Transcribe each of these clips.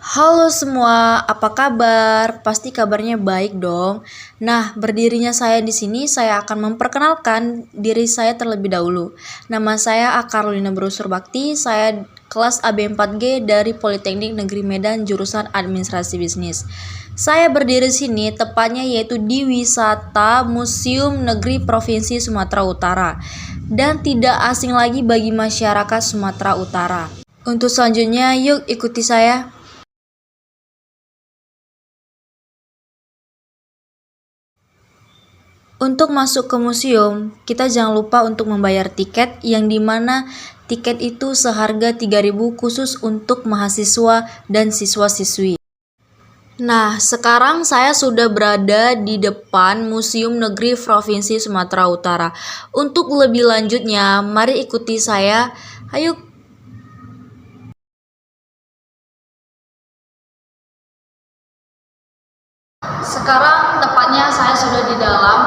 Halo semua, apa kabar? Pasti kabarnya baik dong. Nah, berdirinya saya di sini, saya akan memperkenalkan diri saya terlebih dahulu. Nama saya Akarlina Brosur Bakti, saya kelas AB4G dari Politeknik Negeri Medan jurusan Administrasi Bisnis. Saya berdiri di sini tepatnya yaitu di Wisata Museum Negeri Provinsi Sumatera Utara dan tidak asing lagi bagi masyarakat Sumatera Utara. Untuk selanjutnya, yuk ikuti saya. Untuk masuk ke museum, kita jangan lupa untuk membayar tiket yang dimana tiket itu seharga 3.000 khusus untuk mahasiswa dan siswa-siswi. Nah, sekarang saya sudah berada di depan Museum Negeri Provinsi Sumatera Utara. Untuk lebih lanjutnya, mari ikuti saya. Ayo. Sekarang tepatnya saya sudah di dalam,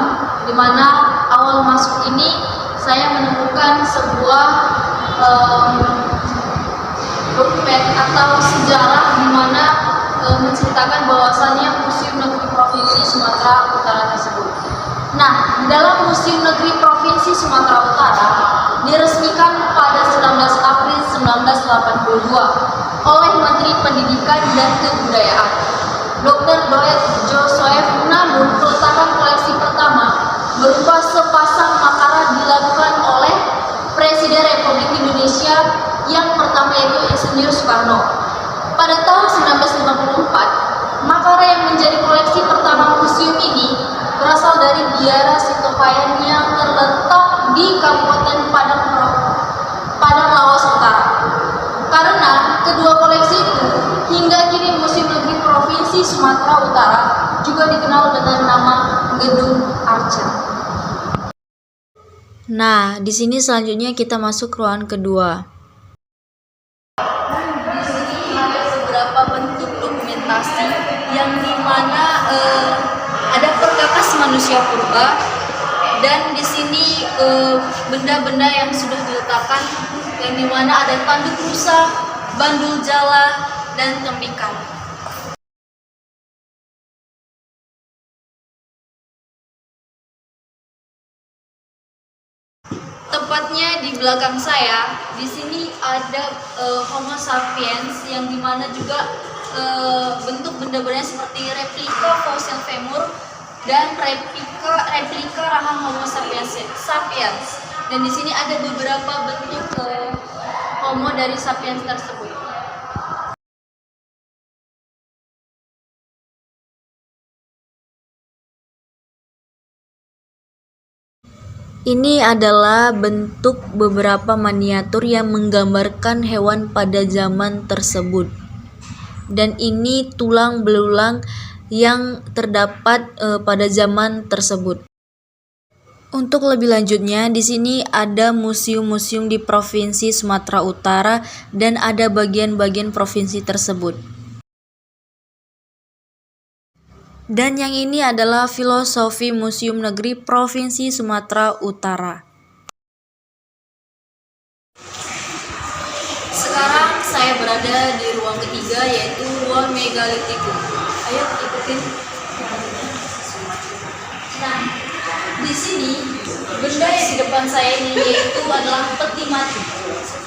di mana awal masuk ini saya menemukan sebuah dokumen atau sejarah di mana menceritakan bahwasannya Museum Negeri Provinsi Sumatera Utara tersebut. Nah, di dalam Museum Negeri Provinsi Sumatera Utara diresmikan pada 19 April 1982 oleh Menteri Pendidikan dan Kebudayaan Dr. Doet Joseph. Namun peletakan koleksi pertama berupa sepasang makara dilakukan oleh Presiden Republik Indonesia yang pertama yaitu Insinyur Soekarno. Pada tahun 1954, makara yang menjadi koleksi pertama museum ini berasal dari Biara Sitopayan yang terletak di Kabupaten Padang Lawas Utara. Karena kedua koleksi itu hingga kini Museum Negeri Provinsi Sumatera Utara juga dikenal dengan nama Gedung Arca. Nah, di sini selanjutnya kita masuk ruangan kedua. Di sini ada beberapa bentuk dokumentasi yang dimana ada perkakas manusia purba, dan di sini benda-benda yang sudah diletakkan yang dimana ada tanduk rusa, bandul jala, dan tembikar. Tepatnya di belakang saya, di sini ada Homo sapiens yang dimana juga bentuk benda-bendanya seperti replika fosil femur dan replika rahang Homo sapiens. Dan di sini ada beberapa bentuk Homo dari sapiens tersebut. Ini adalah bentuk beberapa miniatur yang menggambarkan hewan pada zaman tersebut. Dan ini tulang belulang yang terdapat pada zaman tersebut. Untuk lebih lanjutnya, di sini ada museum-museum di Provinsi Sumatera Utara dan ada bagian-bagian provinsi tersebut. Dan yang ini adalah filosofi Museum Negeri Provinsi Sumatera Utara. Sekarang saya berada di ruang ketiga yaitu ruang megalitikum. Ayo ikutin. Nah, di sini benda yang di depan saya ini yaitu adalah peti mati.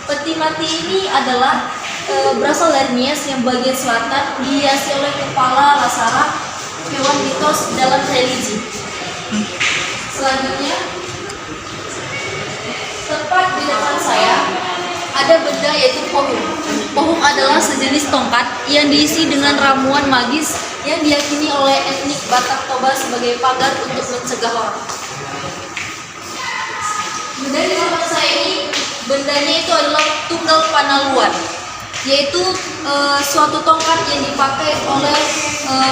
Peti mati ini adalah berasal dari Nias yang bagian selatan, dihiasi oleh kepala Lasara, hewan mitos dalam religi. Selanjutnya, tepat di depan saya ada benda yaitu pohung. Pohung adalah sejenis tongkat yang diisi dengan ramuan magis yang diyakini oleh etnik Batak Toba sebagai pagar untuk mencegah orang. Benda di depan saya ini, bendanya itu adalah tunggal panaluan, yaitu suatu tongkat yang dipakai oleh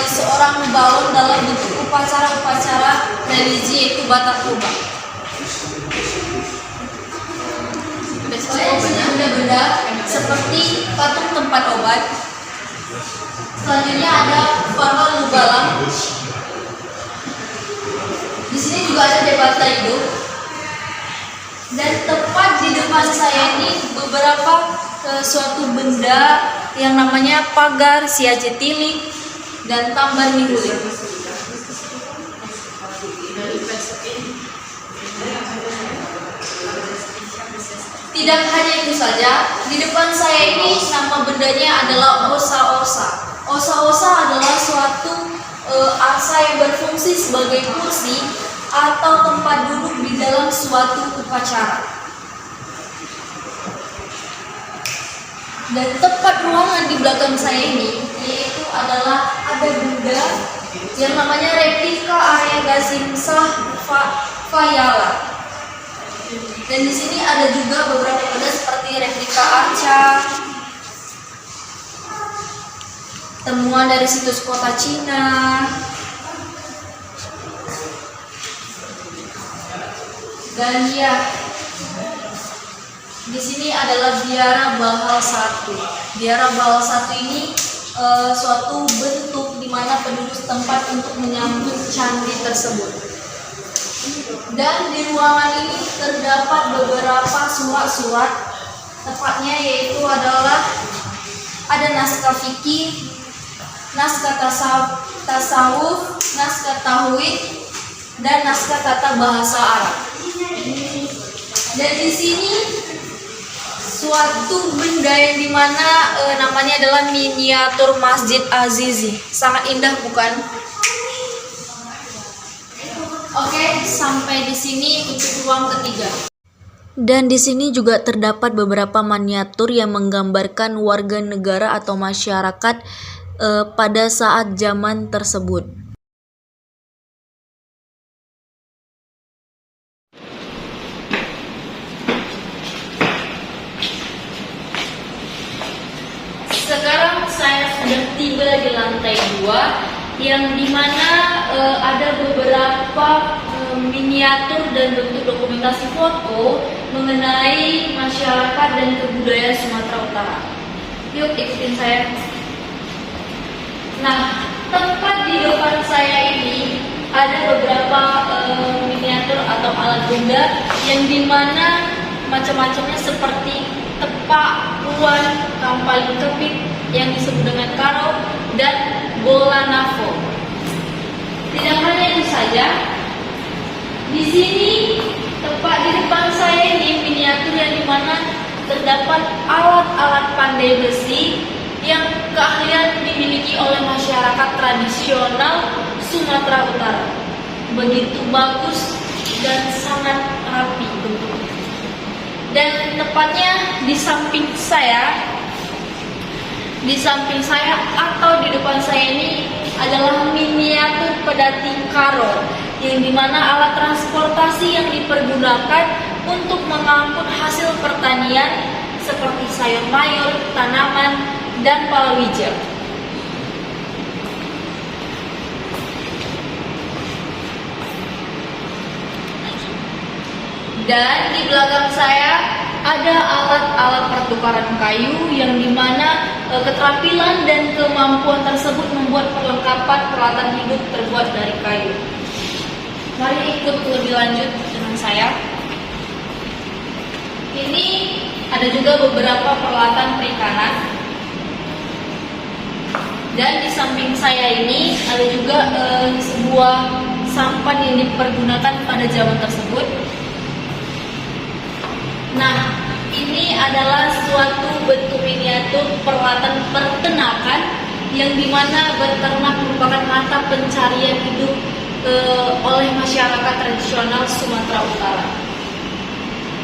seorang balon dalam bentuk upacara-upacara religi yaitu Batak Toba. Benda-benda seperti patung tempat obat. Selanjutnya ada Farol Lubalang. Di sini juga ada debata hidup. Dan tepat di depan saya ini beberapa suatu benda yang namanya pagar siaje tilik dan tambar nihulik. Tidak hanya itu saja, di depan saya ini nama bendanya adalah osa-osa. Osa-osa adalah suatu arsa yang berfungsi sebagai kursi atau tempat duduk di dalam suatu upacara. Dan tempat ruangan di belakang saya ini yaitu adalah ada Buddha yang namanya replika Arya Gasimsah Fayala. Dan di sini ada juga beberapa benda seperti replika arca, temuan dari situs kota Cina, dan ya, di sini adalah Biara Bahal 1. Biara Bahal 1 ini suatu bentuk di mana penduduk setempat untuk menyambut candi tersebut. Dan di ruangan ini terdapat beberapa surat-surat, tepatnya yaitu adalah ada naskah fikih, naskah tasawuf, naskah tauhid, dan naskah tata bahasa Arab. Dan di sini suatu benda yang dimana namanya adalah miniatur Masjid Azizi. Sangat indah, bukan? Oke, sampai di sini untuk ruang ketiga. Dan di sini juga terdapat beberapa miniatur yang menggambarkan warga negara atau masyarakat pada saat zaman tersebut. Sekarang saya sudah tiba di lantai 2 yang dimana ada beberapa miniatur dan bentuk dokumentasi foto mengenai masyarakat dan kebudayaan Sumatera Utara. Yuk ikutin saya. Nah, tepat di depan saya ini ada beberapa miniatur atau alat benda yang dimana macam-macamnya seperti tepak, puan, kampaling kepik yang disebut dengan karo, dan bola nafo. Tidak hanya itu saja, di sini tepat di depan saya ini miniatur yang dimana terdapat alat-alat pandai besi yang keahlian dimiliki oleh masyarakat tradisional Sumatera Utara. Begitu bagus dan sangat rapi bentuknya. Dan tepatnya di samping saya atau di depan saya ini adalah miniatur pedati karo, yang dimana alat transportasi yang dipergunakan untuk mengangkut hasil pertanian seperti sayur mayur, tanaman, dan palawija. Dan di belakang saya ada alat-alat pertukaran kayu yang dimana keterampilan dan kemampuan tersebut membuat perlengkapan peralatan hidup terbuat dari kayu. Mari ikut lebih lanjut dengan saya. Ini ada juga beberapa peralatan perikanan. Dan di samping saya ini ada juga sebuah sampan yang dipergunakan pada zaman tersebut. Nah, ini adalah suatu bentuk miniatur peralatan peternakan yang dimana beternak merupakan mata pencarian hidup oleh masyarakat tradisional Sumatera Utara.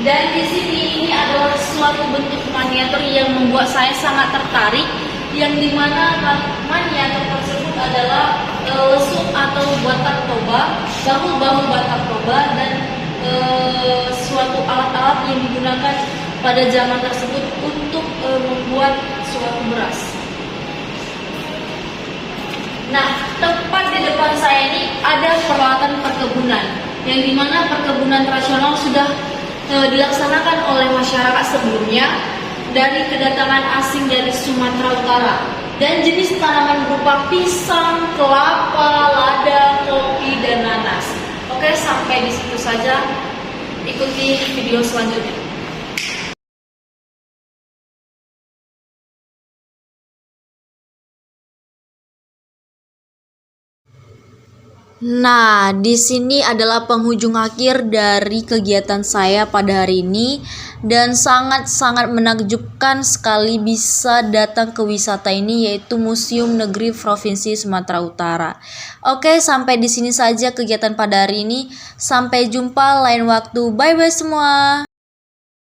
Dan di sini ini adalah suatu bentuk miniatur yang membuat saya sangat tertarik, yang dimana miniatur tersebut adalah lesuk atau batak toba, bahu-bahu batak toba, dan suatu alat-alat yang digunakan pada zaman tersebut untuk membuat suatu beras. Nah, tepat di depan saya ini ada peralatan perkebunan, yang dimana perkebunan tradisional sudah dilaksanakan oleh masyarakat sebelumnya dari kedatangan asing dari Sumatera Utara, dan jenis tanaman berupa pisang, kelapa, lada, kopi, dan nanas. Oke, sampai di situ saja. Ikuti video selanjutnya. Nah, di sini adalah penghujung akhir dari kegiatan saya pada hari ini dan sangat-sangat menakjubkan sekali bisa datang ke wisata ini, yaitu Museum Negeri Provinsi Sumatera Utara. Oke, sampai di sini saja kegiatan pada hari ini. Sampai jumpa lain waktu. Bye bye semua.